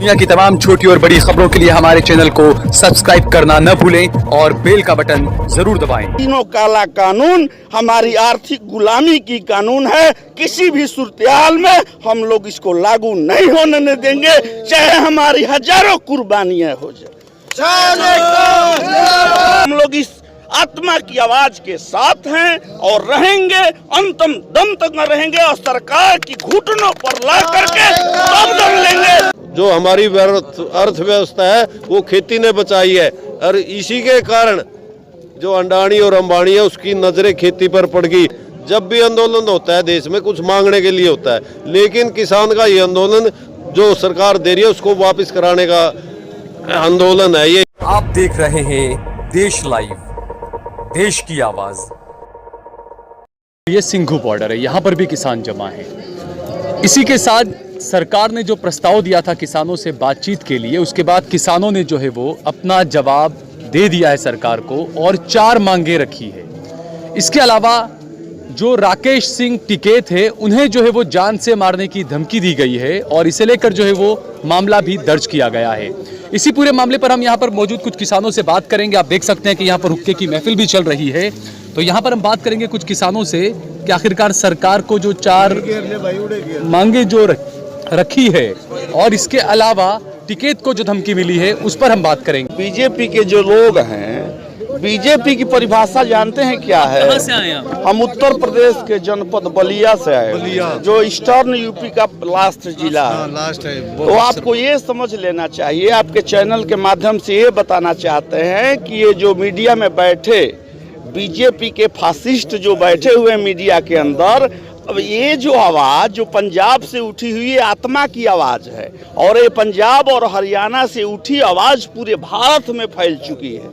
दुनिया की तमाम छोटी और बड़ी खबरों के लिए हमारे चैनल को सब्सक्राइब करना न भूलें और बेल का बटन जरूर दबाएं। तीनों काला कानून हमारी आर्थिक गुलामी की कानून है। किसी भी सूरत-ए-हाल में हम लोग इसको लागू नहीं होने देंगे, चाहे हमारी हजारों कुर्बानियां हो जाए। हम लोग इस आत्मा की आवाज के साथ हैं और रहेंगे, अंतिम दम तक न रहेंगे और सरकार की घुटनों पर ला करके तब दम लेंगे। जो हमारी अर्थव्यवस्था है वो खेती ने बचाई है और इसी के कारण जो अंडानी और अंबानी है उसकी नजरें खेती पर पड़ गई। जब भी आंदोलन होता है देश में कुछ मांगने के लिए होता है, लेकिन किसान का ये आंदोलन जो सरकार दे रही है उसको वापस कराने का आंदोलन है। ये आप देख रहे हैं देश लाइव, देश की आवाज। ये सिंघू बॉर्डर है, यहाँ पर भी किसान जमा है। इसी के साथ सरकार ने जो प्रस्ताव दिया था किसानों से बातचीत के लिए, उसके बाद किसानों ने जो है वो अपना जवाब दे दिया है सरकार को और 4 मांगे रखी है। इसके अलावा जो राकेश सिंह टिकैत है उन्हें जो है वो जान से मारने की धमकी दी गई है और इसे लेकर जो है वो मामला भी दर्ज किया गया है। इसी पूरे मामले पर हम यहाँ पर मौजूद कुछ किसानों से बात करेंगे। आप देख सकते हैं कि यहाँ पर हुक्के की महफिल भी चल रही है, तो यहाँ पर हम बात करेंगे कुछ किसानों से कि आखिरकार सरकार को जो 4 मांगे जो रखी है और इसके अलावा टिकैत को जो धमकी मिली है उस पर हम बात करेंगे। बीजेपी के जो लोग हैं, बीजेपी की परिभाषा जानते हैं क्या है? कहाँ से आए आप? हम उत्तर प्रदेश के जनपद बलिया से आए, जो ईस्टर्न यूपी का लास्ट जिला है। तो आपको ये समझ लेना चाहिए, आपके चैनल के माध्यम से ये बताना चाहते हैं कि ये जो मीडिया में बैठे बीजेपी के फासिस्ट जो बैठे हुए मीडिया के अंदर, अब ये जो आवाज़ जो पंजाब से उठी हुई आत्मा की आवाज़ है और ये पंजाब और हरियाणा से उठी आवाज़ पूरे भारत में फैल चुकी है।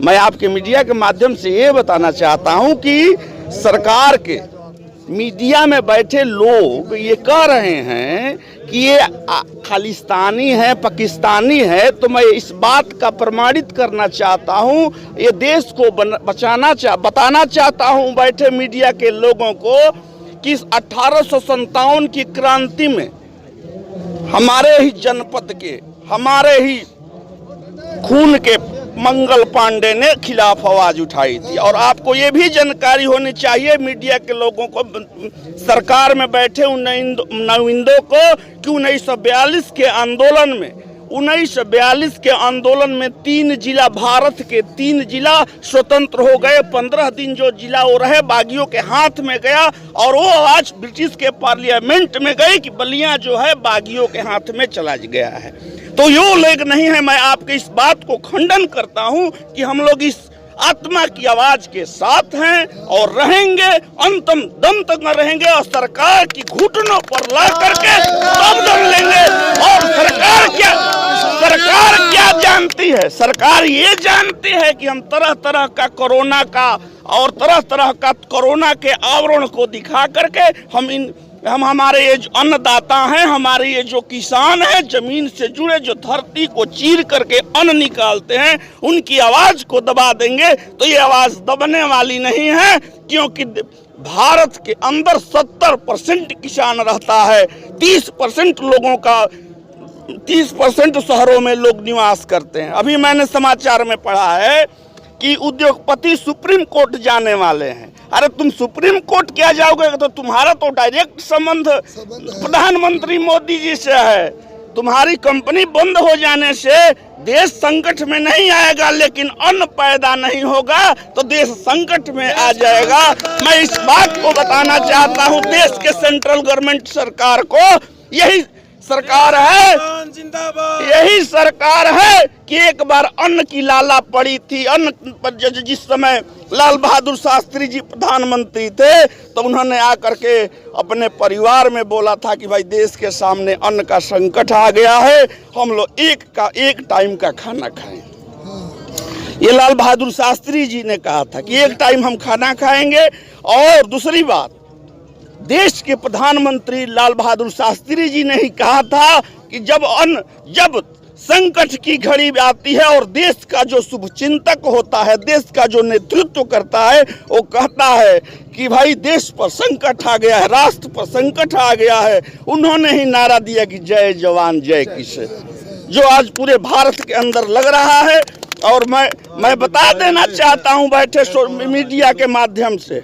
मैं आपके मीडिया के माध्यम से ये बताना चाहता हूं कि सरकार के मीडिया में बैठे लोग ये कह रहे हैं कि ये खालिस्तानी है, पाकिस्तानी है, तो मैं इस बात का प्रमाणित करना चाहता हूं, ये देश को बताना चाहता हूं बैठे मीडिया के लोगों को कि 1857 की क्रांति में हमारे ही जनपद के, हमारे ही खून के मंगल पांडे ने खिलाफ आवाज उठाई थी। और आपको ये भी जानकारी होनी चाहिए मीडिया के लोगों को, सरकार में बैठे उन नुमाइंदों को, कि 1942 के आंदोलन में 3 जिला, भारत के 3 जिला स्वतंत्र हो गए। 15 दिन जो जिला वो रहे बागियों के हाथ में गया और वो आवाज ब्रिटिश के पार्लियामेंट में गई कि बलिया जो है बागियों के हाथ में चला गया है। तो यो लेग नहीं है। मैं आपके इस बात को खंडन करता हूं कि हम लोग इस आत्मा की आवाज के साथ हैं और रहेंगे, अंतिम दम तक न रहेंगे और सरकार की घुटनों पर ला करके तब दम लेंगे। और सरकार क्या जानती है? सरकार ये जानती है कि हम तरह तरह का कोरोना का और तरह तरह का कोरोना के आवरण को दिखा करके हम हमारे ये जो अन्नदाता हैं, हमारे ये जो किसान हैं, जमीन से जुड़े जो धरती को चीर करके अन्न निकालते हैं, उनकी आवाज को दबा देंगे। तो ये आवाज दबने वाली नहीं है, क्योंकि भारत के अंदर 70% किसान रहता है, 30% लोगों का 30% शहरों में लोग निवास करते हैं। अभी मैंने समाचार में पढ़ा है कि उद्योगपति सुप्रीम कोर्ट जाने वाले हैं। अरे तुम सुप्रीम कोर्ट क्या जाओगे? तो तुम्हारा तो डायरेक्ट संबंध प्रधानमंत्री मोदी जी से है। तुम्हारी कंपनी बंद हो जाने से देश संकट में नहीं आएगा, लेकिन अन्न पैदा नहीं होगा तो देश संकट में आ जाएगा। मैं इस बात को बताना चाहता हूँ देश के सेंट्रल गवर्नमेंट सरकार को, यही सरकार है, यही सरकार है कि एक बार अन्न की लाला पड़ी थी। अन्न पर जिस समय लाल बहादुर शास्त्री जी प्रधानमंत्री थे तो उन्होंने आकर के अपने परिवार में बोला था कि भाई देश के सामने अन्न का संकट आ गया है, हम लोग एक टाइम का खाना खाएं। ये लाल बहादुर शास्त्री जी ने कहा था कि एक टाइम हम खाना खाएंगे। और दूसरी बात, देश के प्रधानमंत्री लाल बहादुर शास्त्री जी ने ही कहा था कि जब संकट की घड़ी आती है और देश का जो शुभचिंतक होता है, देश का जो नेतृत्व करता है, वो कहता है कि भाई देश पर संकट आ गया है, राष्ट्र पर संकट आ गया है, उन्होंने ही नारा दिया कि जय जवान जय किसान। जो आज पूरे भारत के अंदर लग रहा है। और मैं बता देना चाहता हूं बैठे मीडिया के माध्यम से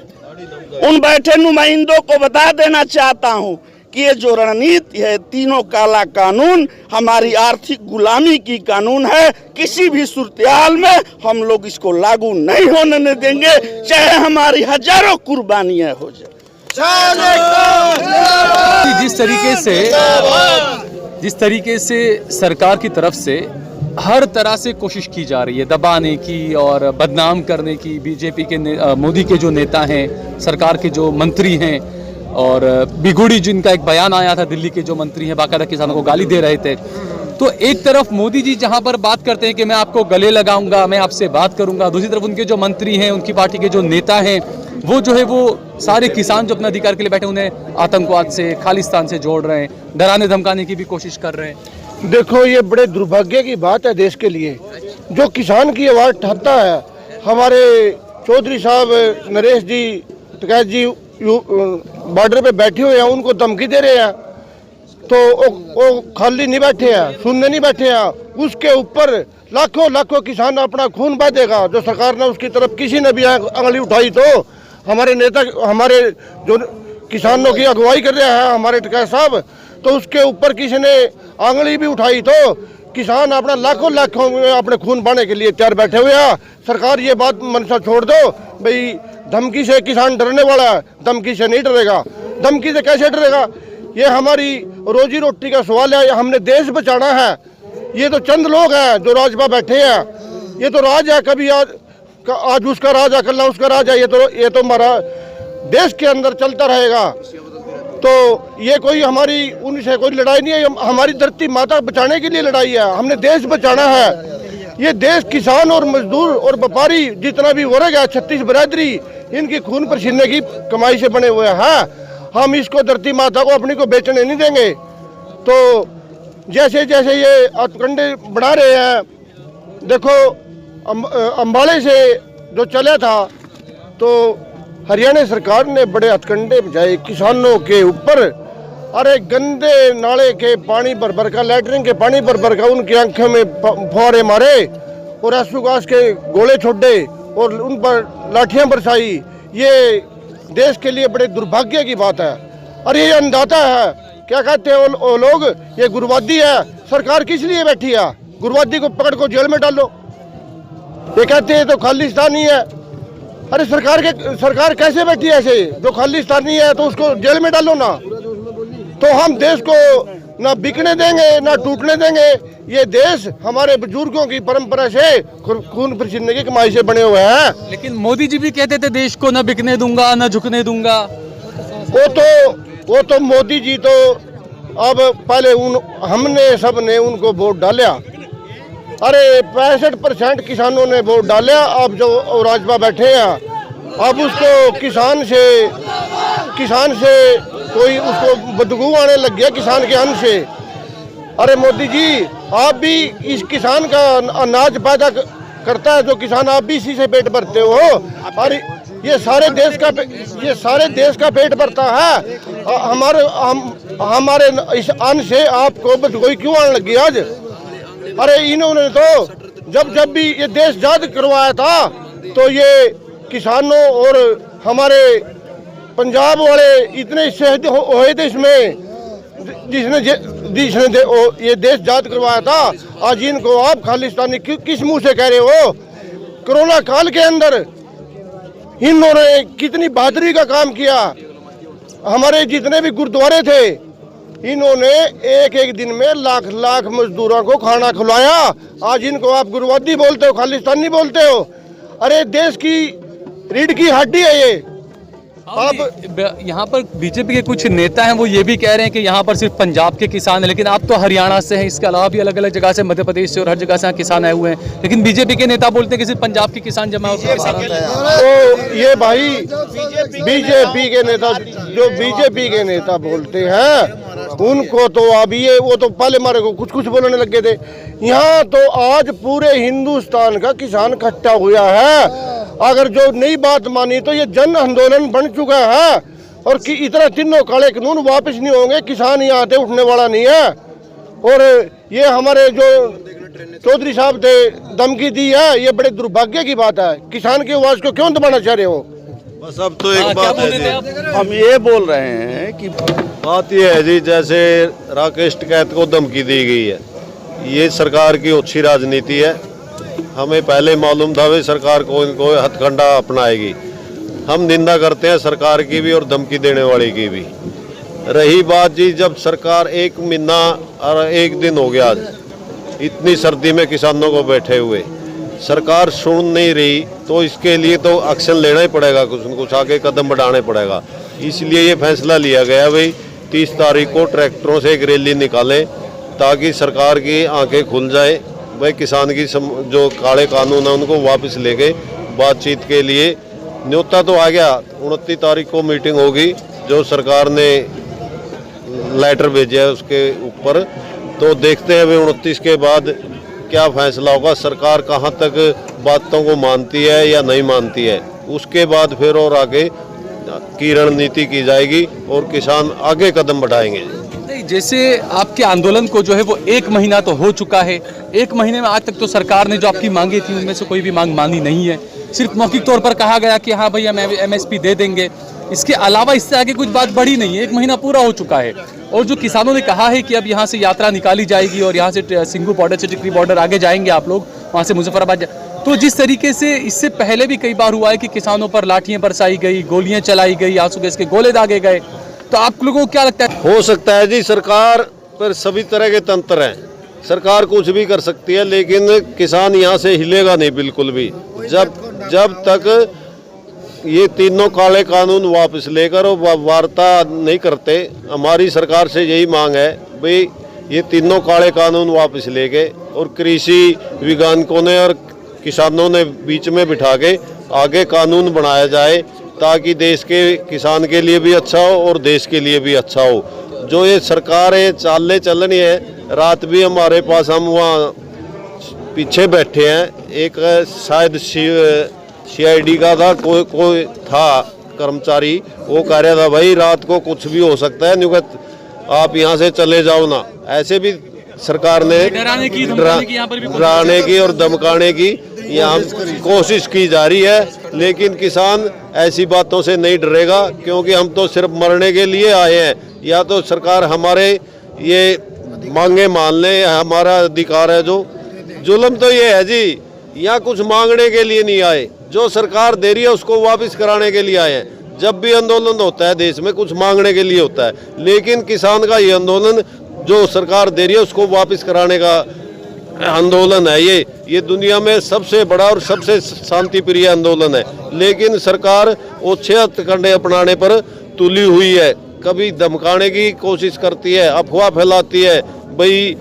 उन बैठे नुमाइंदों को बता देना चाहता हूं कि ये जो रणनीति है, तीनों काला कानून हमारी आर्थिक गुलामी की कानून है। किसी भी सूरत-ए-हाल में हम लोग इसको लागू नहीं होने देंगे, चाहे हमारी हजारों कुर्बानियां हो जाए। जिस तरीके से सरकार की तरफ से हर तरह से कोशिश की जा रही है दबाने की और बदनाम करने की, बीजेपी के मोदी के जो नेता हैं, सरकार के जो मंत्री हैं, और बिगुड़ी जिनका एक बयान आया था, दिल्ली के जो मंत्री हैं बाकायदा किसानों को गाली दे रहे थे। तो एक तरफ मोदी जी जहां पर बात करते हैं कि मैं आपको गले लगाऊंगा, मैं आपसे बात करूंगा, दूसरी तरफ उनके जो मंत्री हैं, उनकी पार्टी के जो नेता हैं, वो जो है वो सारे किसान जो अपने अधिकार के लिए बैठे उन्हें आतंकवाद से, खालिस्तान से जोड़ रहे हैं, डराने धमकाने की भी कोशिश कर रहे हैं। देखो, ये बड़े दुर्भाग्य की बात है देश के लिए। जो किसान की आवाज़ उठाता है, हमारे चौधरी साहब नरेश जी टिकैत जी बॉर्डर पे बैठे हुए हैं, उनको धमकी दे रहे हैं, तो वो खाली नहीं बैठे हैं, सुनने नहीं बैठे हैं। उसके ऊपर लाखों लाखों किसान अपना खून बहा देगा। जो सरकार ने उसकी तरफ किसी ने भी अंगली उठाई तो हमारे नेता, हमारे जो किसानों की अगुवाई कर रहे हैं हमारे टिकैत साहब, तो उसके ऊपर किसी ने आंगली भी उठाई तो किसान अपना लाखों लाखों अपने खून बहाने के लिए तैयार बैठे हुए हैं। सरकार ये बात मनसा छोड़ दो, भाई धमकी से किसान डरने वाला है, धमकी से नहीं डरेगा। धमकी से कैसे डरेगा? ये हमारी रोजी रोटी का सवाल है, हमने देश बचाना है। ये तो चंद लोग हैं जो राज पर बैठे हैं, ये तो राज है, कभी आज उसका राज है, कल उसका राज है। ये तो हमारा देश के अंदर चलता रहेगा। तो ये कोई हमारी उनसे कोई लड़ाई नहीं है, हमारी धरती माता बचाने के लिए लड़ाई है, हमने देश बचाना है। ये देश किसान और मजदूर और व्यापारी जितना भी वर्ग है, 36 बरादरी, इनकी खून पसीने की कमाई से बने हुए हैं। हम इसको धरती माता को अपनी को बेचने नहीं देंगे। तो जैसे जैसे ये हथकंडे बढ़ा रहे हैं, देखो अम्बाड़े से जो चला था तो हरियाणा सरकार ने बड़े हथकंडे बजाए किसानों के ऊपर। अरे गंदे नाले के पानी भर भर का, लैटरिन के पानी भर भर का उनकी आंखों में फुहारे मारे और आंसू गैस के गोले छोड़े और उन पर लाठियां बरसाई। ये देश के लिए बड़े दुर्भाग्य की बात है। और ये अंधाता है, क्या कहते हैं वो लोग, ये गुरुवादी है। सरकार किस लिए बैठी है? गुरुवादी को पकड़ को जेल में डालो। ये कहते हैं तो खालिस्तानी है। अरे सरकार कैसे बैठी है ऐसे? जो खालिस्तानी है तो उसको जेल में डालो ना। तो हम देश को ना बिकने देंगे ना टूटने देंगे। ये देश हमारे बुजुर्गों की परंपरा से खून पसीने की कमाई से बने हुए हैं। लेकिन मोदी जी भी कहते थे देश को न बिकने दूंगा न झुकने दूंगा। वो तो मोदी जी तो अब पहले हमने सब ने उनको वोट डाला। अरे 65% किसानों ने वोट डाला। अब जो राजपा बैठे हैं, अब उसको किसान से कोई उसको बदबू आने लग गया किसान के अन्न से। अरे मोदी जी, आप भी इस किसान का अनाज पैदा करता है जो किसान, आप भी इसी से पेट भरते हो। अरे ये सारे देश का पेट भरता है। हमारे इस अन्न से आपको बदबू क्यों आने लगी आज? अरे इन्होंने तो जब भी ये देश आजाद करवाया था तो ये किसानों और हमारे पंजाब वाले इतने शहीद हुए थे इसमें, जिसने ये देश आजाद करवाया था। आज इनको आप खालिस्तानी किस मुंह से कह रहे हो? कोरोना काल के अंदर इन्होंने कितनी बहादुरी का काम किया। हमारे जितने भी गुरुद्वारे थे, इन्होंने एक एक दिन में लाख लाख मजदूरों को खाना खिलाया। आज इनको आप गुरुवादी बोलते हो, खालिस्तानी बोलते हो। अरे देश की रीढ़ की हड्डी है ये। अब यहाँ पर बीजेपी के कुछ नेता हैं, वो ये भी कह रहे हैं कि यहाँ पर सिर्फ पंजाब के किसान हैं, लेकिन आप तो हरियाणा से हैं, इसके अलावा भी अलग अलग जगह से, मध्य प्रदेश से और हर जगह से किसान आए हुए हैं। लेकिन बीजेपी के नेता बोलते हैं कि सिर्फ पंजाब के किसान जमा होते हैं। तो ये भाई बीजेपी के नेता, जो बीजेपी के नेता बोलते हैं उनको तो अभी ये वो तो पहले मारे को कुछ बोलने लगे थे। यहाँ तो आज पूरे हिंदुस्तान का किसान इकट्ठा हुआ है। अगर जो नई बात मानी तो ये जन आंदोलन बन चुका है और कि इतना तीनों काले कानून वापस नहीं होंगे। किसान यहाँ आते उठने वाला नहीं है। और ये हमारे जो चौधरी साहब थे धमकी दी है, ये बड़े दुर्भाग्य की बात है। किसान की आवाज को क्यों दबाना चाह रहे हो? बस अब तो एक बात है जी, हम ये बोल रहे हैं कि बात ये है जी, जैसे राकेश टिकैत को धमकी दी गई है, ये सरकार की अच्छी राजनीति है। हमें पहले मालूम था वे सरकार को इनको हथकंडा अपनाएगी। हम निंदा करते हैं सरकार की भी और धमकी देने वाले की भी। रही बात जी, जब सरकार 1 महीना और 1 दिन हो गया आज इतनी सर्दी में किसानों को बैठे हुए, सरकार सुन नहीं रही, तो इसके लिए तो एक्शन लेना ही पड़ेगा, कुछ न कुछ आगे कदम बढ़ाने पड़ेगा। इसलिए ये फैसला लिया गया भाई 30 तारीख को ट्रैक्टरों से एक रैली निकालें ताकि सरकार की आंखें खुल जाए। भाई किसान की जो काले कानून है उनको वापस लेके बातचीत के लिए न्योता तो आ गया। 29 तारीख को मीटिंग होगी, जो सरकार ने लेटर भेजा है उसके ऊपर, तो देखते हैं भाई 29 के बाद क्या फैसला होगा, सरकार कहां तक बातों को मानती है या नहीं मानती है। उसके बाद फिर और आगे की रणनीति की जाएगी और किसान आगे कदम बढ़ाएंगे। नहीं, जैसे आपके आंदोलन को जो है वो 1 महीना तो हो चुका है, 1 महीने में आज तक तो सरकार ने जो आपकी मांगे थी उनमें से कोई भी मांग मानी नहीं है। सिर्फ मौखिक तौर पर कहा गया कि हाँ भाई हम MSP दे देंगे, इसके अलावा इससे आगे कुछ बात बढ़ी नहीं है। 1 महीना पूरा हो चुका है और जो किसानों ने कहा है कि अब यहाँ से यात्रा निकाली जाएगी और यहाँ से सिंघू बॉर्डर से टिकरी बॉर्डर आगे जाएंगे आप लोग, वहाँ से मुजफ्फराबाद, तो जिस तरीके से इससे पहले भी कई बार हुआ है कि किसानों पर लाठियां बरसाई गई, गोलियां चलाई गई, आंसू गैस के गोले दागे गए, तो आप लोगों को क्या लगता है? हो सकता है जी, सरकार पर सभी तरह के तंत्र हैं, सरकार कुछ भी कर सकती है, लेकिन किसान यहाँ से हिलेगा नहीं बिल्कुल भी। जब तक ये तीनों काले कानून वापस लेकर और वार्ता नहीं करते, हमारी सरकार से यही मांग है भाई ये तीनों काले कानून वापस लेके और कृषि वैज्ञानिकों ने और किसानों ने बीच में बिठा के आगे कानून बनाया जाए ताकि देश के किसान के लिए भी अच्छा हो और देश के लिए भी अच्छा हो। जो ये सरकार है चाले चलनी है, रात भी हमारे पास, हम वहाँ पीछे बैठे हैं, एक शायद CID का था, कोई था कर्मचारी, वो कह रहा था भाई रात को कुछ भी हो सकता है, न्यू आप यहाँ से चले जाओ ना। ऐसे भी सरकार ने डराने की और धमकाने की यहाँ कोशिश की जा रही है, लेकिन किसान ऐसी बातों से नहीं डरेगा, क्योंकि हम तो सिर्फ मरने के लिए आए हैं। या तो सरकार हमारे ये मांगे मान ले, हमारा अधिकार है। जो जुल्म तो ये है जी, यहाँ कुछ मांगने के लिए नहीं आए, जो सरकार दे रही है उसको वापस कराने के लिए आए हैं। जब भी आंदोलन होता है देश में कुछ मांगने के लिए होता है, लेकिन किसान का ये आंदोलन जो सरकार दे रही है उसको वापस कराने का आंदोलन है। ये दुनिया में सबसे बड़ा और सबसे शांति प्रिय आंदोलन है, लेकिन सरकार ओछे हथकंडे अपनाने पर तुली हुई है। कभी धमकाने की कोशिश करती है, अफवाह फैलाती है, भाई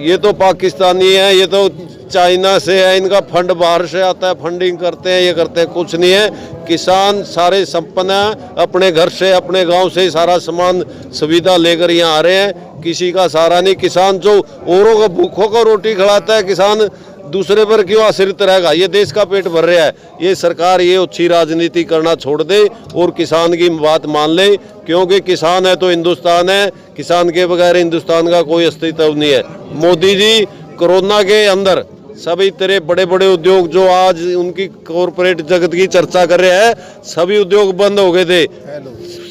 ये तो पाकिस्तानी है, ये तो चाइना से है, इनका फंड बाहर से आता है, फंडिंग करते हैं, ये करते हैं। कुछ नहीं है, किसान सारे संपन्न हैं, अपने घर से अपने गांव से सारा सामान सुविधा लेकर यहाँ आ रहे हैं, किसी का सहारा नहीं। किसान जो औरों को भूखों को रोटी खिलाता है, किसान दूसरे पर क्यों आश्रित रहेगा? ये देश का पेट भर रहा है। ये सरकार ये अच्छी राजनीति करना छोड़ दे और किसान की बात मान ले, क्योंकि किसान है तो हिंदुस्तान है, किसान के बगैर हिंदुस्तान का कोई अस्तित्व नहीं है। मोदी जी कोरोना के अंदर सभी तरह बड़े बड़े उद्योग जो आज उनकी कॉरपोरेट जगत की चर्चा कर रहे हैं, सभी उद्योग बंद हो गए थे,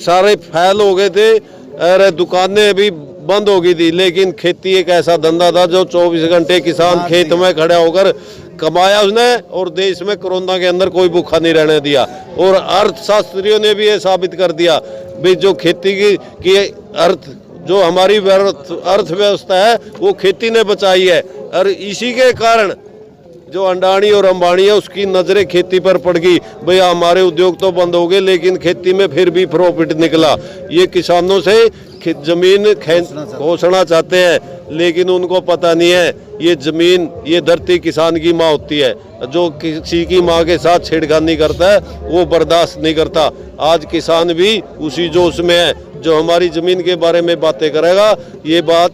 सारे फैल हो गए थे, अरे दुकानें भी बंद हो गई थी। लेकिन खेती एक ऐसा धंधा था जो 24 घंटे किसान खेत में खड़ा होकर कमाया उसने, और देश में कोरोना के अंदर कोई भूखा नहीं रहने दिया। और अर्थशास्त्रियों ने भी ये साबित कर दिया भाई जो खेती की अर्थ जो हमारी अर्थव्यवस्था है वो खेती ने बचाई है। और इसी के कारण जो अंडानी और अंबानी है उसकी नजरें खेती पर पड़ गई। भैया हमारे उद्योग तो बंद हो गए, लेकिन खेती में फिर भी प्रॉफिट निकला। ये किसानों से जमीन घोषणा चाहते हैं, लेकिन उनको पता नहीं है ये जमीन, ये धरती किसान की माँ होती है। जो किसी की माँ के साथ छेड़खानी करता है वो बर्दाश्त नहीं करता। आज किसान भी उसी जोश में है, जो हमारी जमीन के बारे में बातें करेगा ये बात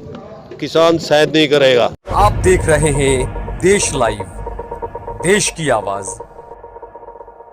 किसान शायद नहीं करेगा। आप देख रहे हैं देश लाइव, देश की आवाज।